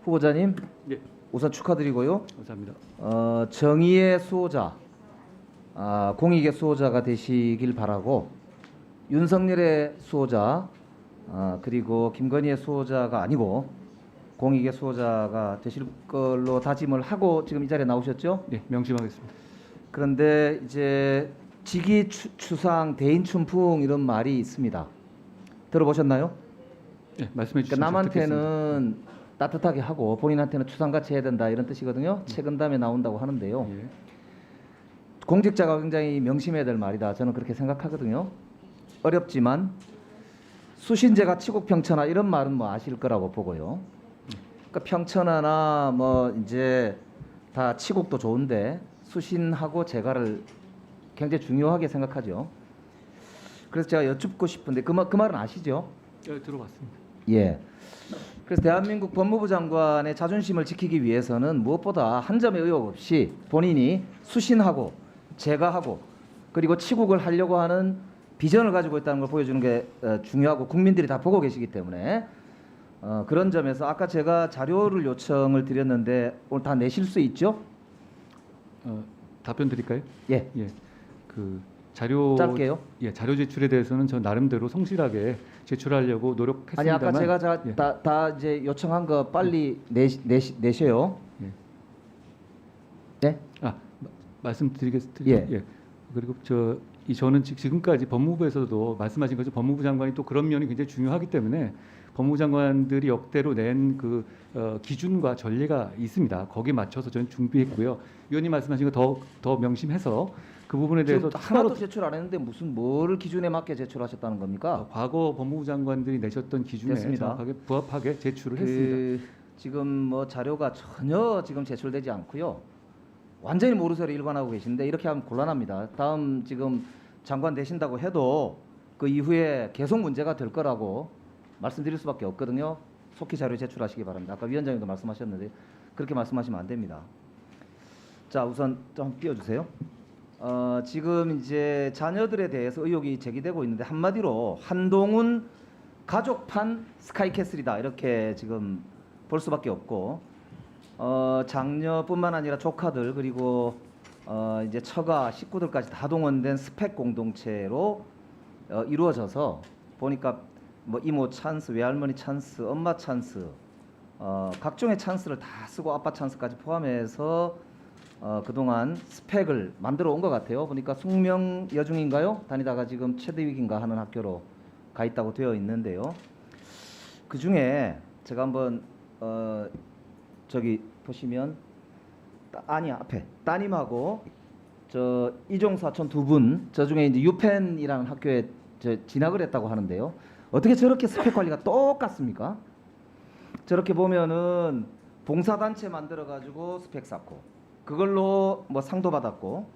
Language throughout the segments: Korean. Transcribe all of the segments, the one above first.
후보자님, 예, 우선 축하드리고요. 감사합니다. 정의의 수호자, 공익의 수호자가 되시길 바라고, 윤석열의 수호자, 그리고 김건희의 수호자가 아니고 공익의 수호자가 되실 걸로 다짐을 하고 지금 이 자리에 나오셨죠? 네, 명심하겠습니다. 그런데 이제 직위 추상 대인 춘풍 이런 말이 있습니다. 들어보셨나요? 네, 말씀해 주시면 그러니까 듣겠습니다. 남한테는 따뜻하게 하고 본인한테는 추상같이 해야 된다 이런 뜻이거든요. 책은담에 나온다고 하는데요. 예, 공직자가 굉장히 명심해야 될 말이다. 저는 그렇게 생각하거든요. 어렵지만 수신제가 치국평천하 이런 말은 뭐 아실 거라고 보고요. 그러니까 평천하나 뭐 이제 다 치국도 좋은데 수신하고 제가를 굉장히 중요하게 생각하죠. 그래서 제가 여쭙고 싶은데 그 말은 아시죠? 들어봤습니다. 예. 그래서 대한민국 법무부 장관의 자존심을 지키기 위해서는 무엇보다 한 점의 의혹 없이 본인이 수신하고 제가하고 그리고 치국을 하려고 하는 비전을 가지고 있다는 걸 보여주는 게 중요하고 국민들이 다 보고 계시기 때문에 그런 점에서 아까 제가 자료를 요청을 드렸는데 오늘 다 내실 수 있죠? 답변 드릴까요? 예. 예, 그 자료 짧게요. 예, 자료 제출에 대해서는 저 나름대로 성실하게 제출하려고 아니 노력했습니다만. 아까 제가 예, 다 이제 요청한 거 빨리 내셔요. 예. 네? 말씀드리겠습니다. 예. 그리고 저는 지금까지 법무부에서도 말씀하신 것처럼 법무부 장관이 또 그런 면이 굉장히 중요하기 때문에 법무부 장관들이 역대로 낸 그 기준과 전례가 있습니다. 거기에 맞춰서 저는 준비했고요. 위원님 말씀하신 거 더 명심해서 그 부분에 대해서 지금 하나도 제출 안 했는데 무슨 뭐를 기준에 맞게 제출하셨다는 겁니까? 과거 법무부 장관들이 내셨던 기준에 됐습니다. 정확하게 부합하게 제출을 했습니다. 지금 뭐 자료가 전혀 지금 제출되지 않고요. 완전히 모르쇠로 일관하고 계신데 이렇게 하면 곤란합니다. 다음 지금 장관 되신다고 해도 그 이후에 계속 문제가 될 거라고 말씀드릴 수밖에 없거든요. 속히 자료 제출하시기 바랍니다. 아까 위원장님도 말씀하셨는데 그렇게 말씀하시면 안 됩니다. 자, 우선 좀 띄워주세요. 지금 이제 자녀들에 대해서 의혹이 제기되고 있는데 한마디로 한동훈 가족판 스카이캐슬이다 이렇게 지금 볼 수밖에 없고 장녀뿐만 아니라 조카들 그리고 이제 처가 식구들까지 다 동원된 스펙 공동체로 이루어져서 보니까 뭐 이모 찬스, 외할머니 찬스, 엄마 찬스, 각종의 찬스를 다 쓰고 아빠 찬스까지 포함해서 그동안 스펙을 만들어 온 것 같아요. 보니까 숙명 여중인가요? 다니다가 지금 최대위기인가 하는 학교로 가 있다고 되어 있는데요. 그 중에 제가 한번 저기 보시면 앞에 따님하고 저 이종사촌 두 분 저 중에 이제 유펜이라는 학교에 진학을 했다고 하는데요. 어떻게 저렇게 스펙 관리가 똑같습니까? 저렇게 보면은 봉사단체 만들어 가지고 스펙 쌓고 그걸로 뭐 상도 받았고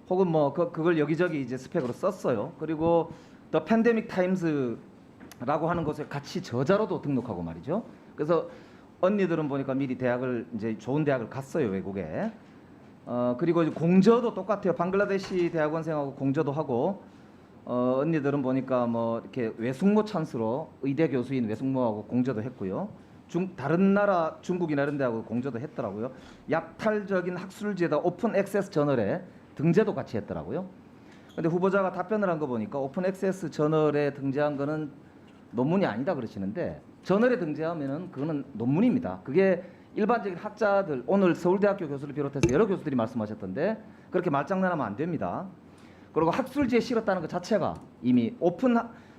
혹은 뭐 그걸 여기저기 이제 스펙으로 썼어요. 그리고 더 팬데믹 타임스라고 하는 곳에 같이 저자로도 등록하고 말이죠. 그래서 언니들은 보니까 미리 대학을 이제 좋은 대학을 갔어요, 외국에. 그리고 이제 공저도 똑같아요. 방글라데시 대학원생하고 공저도 하고 언니들은 보니까 뭐 이렇게 외숙모 찬스로 의대 교수인 외숙모하고 공저도 했고요. 다른 나라 중국이나 이런 데하고 공저도 했더라고요. 약탈적인 학술지에다 오픈 액세스 저널에 등재도 같이 했더라고요. 근데 후보자가 답변을 한 거 보니까 오픈 액세스 저널에 등재한 거는 논문이 아니다 그러시는데 저널에 등재하면은 그거는 논문입니다. 그게 일반적인 학자들 오늘 서울대학교 교수를 비롯해서 여러 교수들이 말씀하셨던데 그렇게 말장난하면 안 됩니다. 그리고 학술지에 실었다는 것 자체가 이미 오픈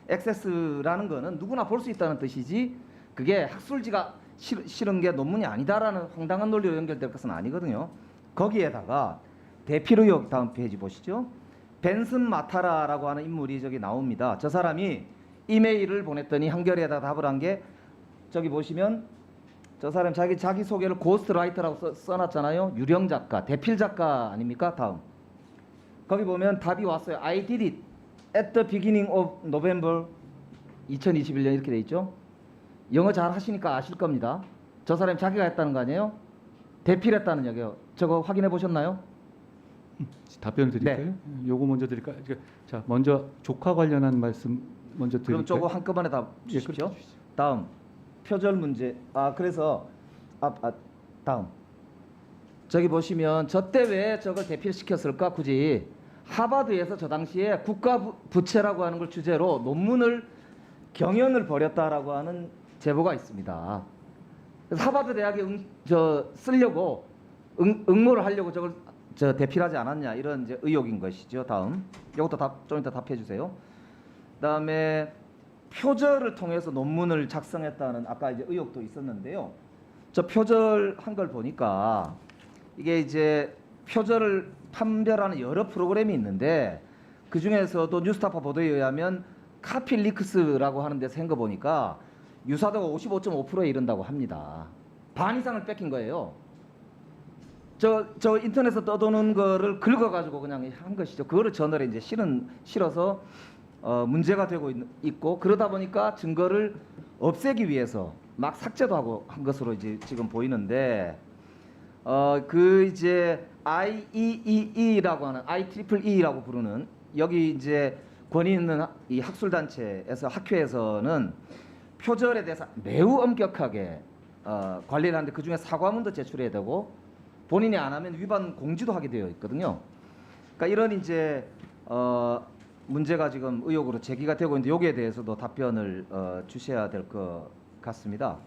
액세스라는 거는 누구나 볼 수 있다는 뜻이지 그게 학술지가 실은 게 논문이 아니다라는 황당한 논리로 연결될 것은 아니거든요. 거기에다가 대필 의혹 다음 페이지 보시죠. 벤슨 마타라라고 하는 인물이 저기 나옵니다. 저 사람이 이메일을 보냈더니 한겨레에다 답을 한 게 저기 보시면 저 사람 자기 소개를 고스트라이터라고 써놨잖아요. 유령 작가, 대필 작가 아닙니까? 다음 거기 보면 답이 왔어요. I did it at the beginning of November 2021년 이렇게 돼 있죠. 영어 잘 하시니까 아실 겁니다. 저 사람이 자기가 했다는 거 아니에요? 대필했다는 얘기요. 저거 확인해 보셨나요? 답변을 드릴까요? 네. 요거 먼저 드릴까요? 자, 먼저 조카 관련한 말씀 먼저 드릴까요? 그럼 저거 한꺼번에 다 주십시오. 다음 표절 문제. 그래서 다음. 저기 보시면 저 때 왜 저걸 대필시켰을까? 굳이 하버드에서 저 당시에 국가 부채라고 하는 걸 주제로 논문을 경연을 벌였다라고 하는 제보가 있습니다. 그래서 하버드 대학에 쓰려고 응모를 하려고 저걸 대필하지 않았냐 이런 이제 의혹인 것이죠. 다음. 이것도 좀 이따 답해 주세요. 그다음에 표절을 통해서 논문을 작성했다는 아까 이제 의혹도 있었는데요. 저 표절한 걸 보니까 이게 이제 표절을 판별하는 여러 프로그램이 있는데 그 중에서도 뉴스타파 보도에 의하면 카필릭스라고 하는 데서 한 거 보니까 유사도가 55.5%에 이른다고 합니다. 반 이상을 뺏긴 거예요. 저 인터넷에 떠도는 거를 긁어가지고 그냥 한 것이죠. 그거를 저널에 이제 실어서 문제가 되고 있고 그러다 보니까 증거를 없애기 위해서 막 삭제도 하고 한 것으로 이제 지금 보이는데 그 이제 IEEE라고 하는 IEEE라고 부르는 여기 이제 권위 있는 이 학술 단체에서 학회에서는 표절에 대해서 매우 엄격하게 관리를 하는데 그 중에 사과문도 제출해야 되고 본인이 안 하면 위반 공지도 하게 되어 있거든요. 그러니까 이런 이제 문제가 지금 의혹으로 제기가 되고 있는데 여기에 대해서도 답변을 주셔야 될 것 같습니다.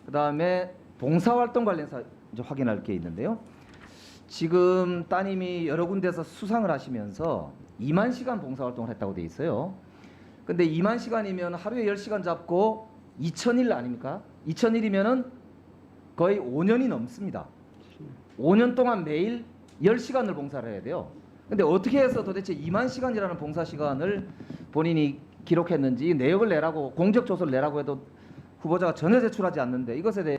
그다음에 봉사활동 관련해서 이제 확인할 게 있는데요. 지금 따님이 여러 군데서 수상을 하시면서 2만 시간 봉사활동을 했다고 돼 있어요. 근데 2만 시간이면 하루에 10시간 잡고 2,000일 아닙니까? 2,000일이면은 거의 5년이 넘습니다. 5년 동안 매일 10시간을 봉사를 해야 돼요. 근데 어떻게 해서 도대체 2만 시간이라는 봉사 시간을 본인이 기록했는지 내역을 내라고 공적 조서를 내라고 해도 후보자가 전혀 제출하지 않는데 이것에 대해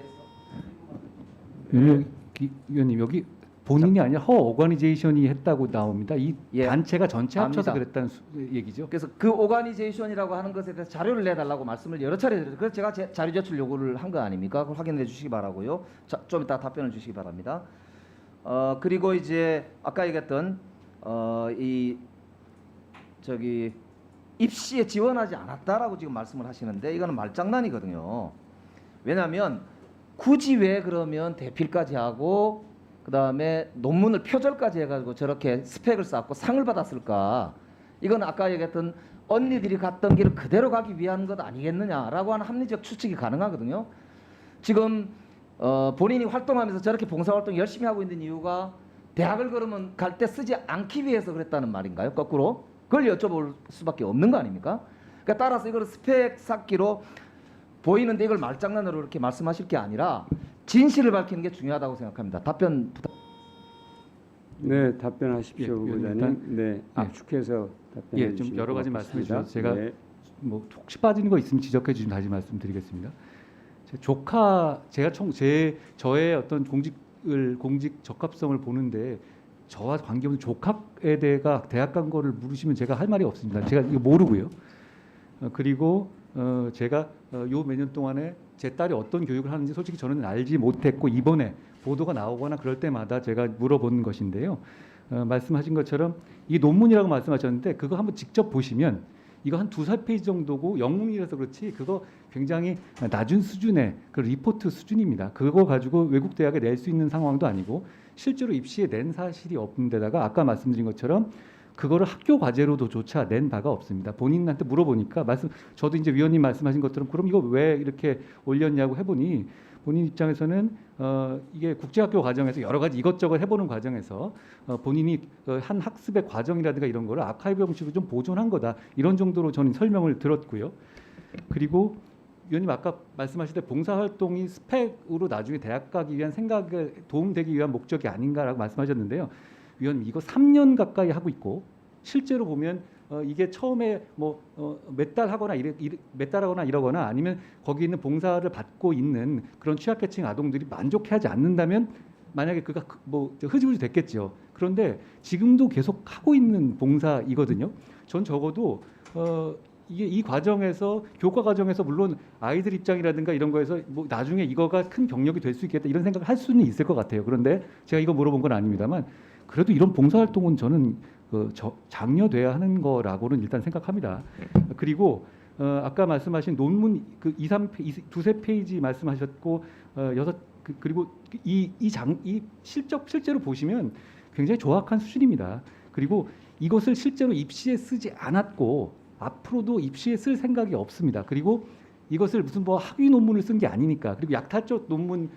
위원님 여기 본인이 아니라 허 오가니제이션이 했다고 나옵니다. 이 예, 단체가 전체 합쳐서 압니다. 그랬다는 얘기죠. 그래서 그 오가니제이션이라고 하는 것에 대해서 자료를 내달라고 말씀을 여러 차례 드렸어요. 그래서 제가 자료 제출 요구를 한 거 아닙니까? 그걸 확인해 주시기 바라고요. 좀 이따 답변을 주시기 바랍니다. 그리고 이제 아까 얘기했던 입시에 지원하지 않았다라고 지금 말씀을 하시는데 이거는 말장난이거든요. 왜냐하면 굳이 왜 그러면 대필까지 하고 그다음에 논문을 표절까지 해가지고 저렇게 스펙을 쌓고 상을 받았을까? 이건 아까 얘기했던 언니들이 갔던 길을 그대로 가기 위한 것 아니겠느냐라고 하는 합리적 추측이 가능하거든요. 지금 본인이 활동하면서 저렇게 봉사활동 열심히 하고 있는 이유가 대학을 그러면 갈 때 쓰지 않기 위해서 그랬다는 말인가요? 거꾸로? 그걸 여쭤볼 수밖에 없는 거 아닙니까? 그러니까 따라서 이걸 스펙 쌓기로 보이는데 이걸 말장난으로 이렇게 말씀하실 게 아니라 진실을 밝히는 게 중요하다고 생각합니다. 답변 부탁. 네, 답변하십시오, 예, 후보자님. 일단, 네, 압축해서 답변해 예, 좀 주시면 여러 가지 말씀해 주셔서 고맙겠습니다. 제가 네. 뭐 혹시 빠지는 거 있으면 지적해 주시면 다시 말씀드리겠습니다. 제 조카 제가 저의 어떤 공직 적합성을 보는데 저와 관계없는 조카에 대해가 대학 간 거를 물으시면 제가 할 말이 없습니다. 제가 이거 모르고요. 그리고 제가 요 몇 년 동안에 제 딸이 어떤 교육을 하는지 솔직히 저는 알지 못했고 이번에 보도가 나오거나 그럴 때마다 제가 물어보는 것인데요. 말씀하신 것처럼 이 논문이라고 말씀하셨는데 그거 한번 직접 보시면 이거 한 2-3페이지 정도고 영문이라서 그렇지 그거 굉장히 낮은 수준의 그 리포트 수준입니다. 그거 가지고 외국 대학에 낼 수 있는 상황도 아니고 실제로 입시에 낸 사실이 없는 데다가 아까 말씀드린 것처럼 그거를 학교 과제로도조차 낸 바가 없습니다. 본인한테 물어보니까 저도 이제 위원님 말씀하신 것처럼 그럼 이거 왜 이렇게 올렸냐고 해보니 본인 입장에서는 이게 국제학교 과정에서 여러 가지 이것저것 해보는 과정에서 본인이 한 학습의 과정이라든가 이런 거를 아카이브 형식으로 좀 보존한 거다 이런 정도로 저는 설명을 들었고요. 그리고 위원님 아까 말씀하실 때 봉사활동이 스펙으로 나중에 대학 가기 위한 생각에 도움되기 위한 목적이 아닌가라고 말씀하셨는데요. 위원님 이거 3년 가까이 하고 있고 실제로 보면 이게 처음에 뭐 몇 달 하거나 몇 달 하거나 이러거나 아니면 거기 있는 봉사를 받고 있는 그런 취약계층 아동들이 만족해하지 않는다면 만약에 그가 뭐 흐지부지 됐겠죠. 그런데 지금도 계속 하고 있는 봉사이거든요. 전 적어도 이게 이 과정에서 교과 과정에서 물론 아이들 입장이라든가 이런 거에서 뭐 나중에 이거가 큰 경력이 될 수 있겠다 이런 생각을 할 수는 있을 것 같아요. 그런데 제가 이거 물어본 건 아닙니다만 그래도 이런 봉사활동은 저는 장려돼야 하는 거라고는 일단 생각합니다. 그리고 아까 말씀하신 논문 그 2-3 페이지 말씀하셨고 그리고 이 실제로 보시면 굉장히 조악한 수준입니다. 그리고 이것을 실제로 입시에 쓰지 않았고 앞으로도 입시에 쓸 생각이 없습니다. 그리고 이것을 무슨 뭐 학위 논문을 쓴 게 아니니까. 그리고 약탈적 논문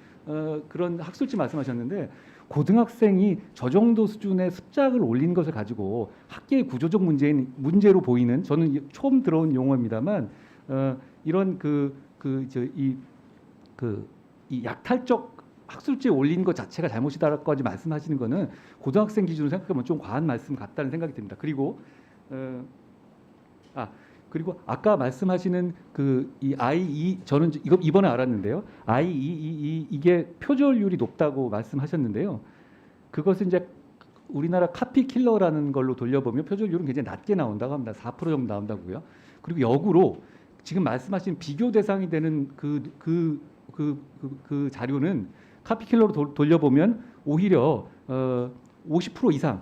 그런 학술지 말씀하셨는데 고등학생이 저 정도 수준의 습작을 올린 것을 가지고 학계의 구조적 문제로 보이는, 저는 처음 들어온 용어입니다만 이런 이 약탈적 학술지에 올린 것 자체가 잘못이다라고까지 말씀하시는 거는 고등학생 기준으로 생각하면 좀 과한 말씀 같다는 생각이 듭니다. 그리고 그리고 아까 말씀하시는 이 IE, 저는 이거 이번에 알았는데요. IEEE 이게 표절률이 높다고 말씀하셨는데요. 그것은 이제 우리나라 카피 킬러라는 걸로 돌려보면 표절률은 굉장히 낮게 나온다고 합니다. 4% 정도 나온다고요. 그리고 역으로 지금 말씀하신 비교 대상이 되는 그 자료는 카피 킬러로 돌려보면 오히려 50% 이상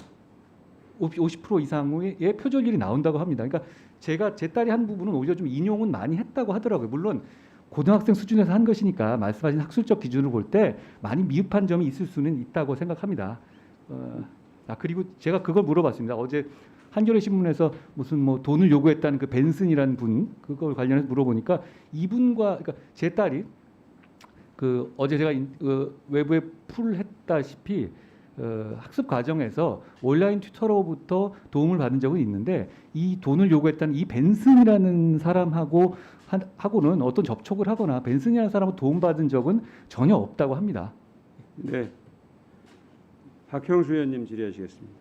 50% 이상의 표절률이 나온다고 합니다. 그러니까 제 딸이 한 부분은 오히려 좀 인용은 많이 했다고 하더라고요. 물론 고등학생 수준에서 한 것이니까 말씀하신 학술적 기준을 볼 때 많이 미흡한 점이 있을 수는 있다고 생각합니다. 그리고 제가 그걸 물어봤습니다. 어제 한겨레 신문에서 무슨 뭐 돈을 요구했다는 그 벤슨이라는 분, 그걸 관련해서 물어보니까 이분과, 그러니까 제 딸이 어제 제가 외부에 풀했다시피 학습 과정에서 온라인 튜터로부터 도움을 받은 적은 있는데 이 돈을 요구했다는 이 벤슨이라는 사람하고는 어떤 접촉을 하거나 벤슨이라는 사람하고 도움받은 적은 전혀 없다고 합니다. 네. 박형수 의원님 질의하시겠습니다.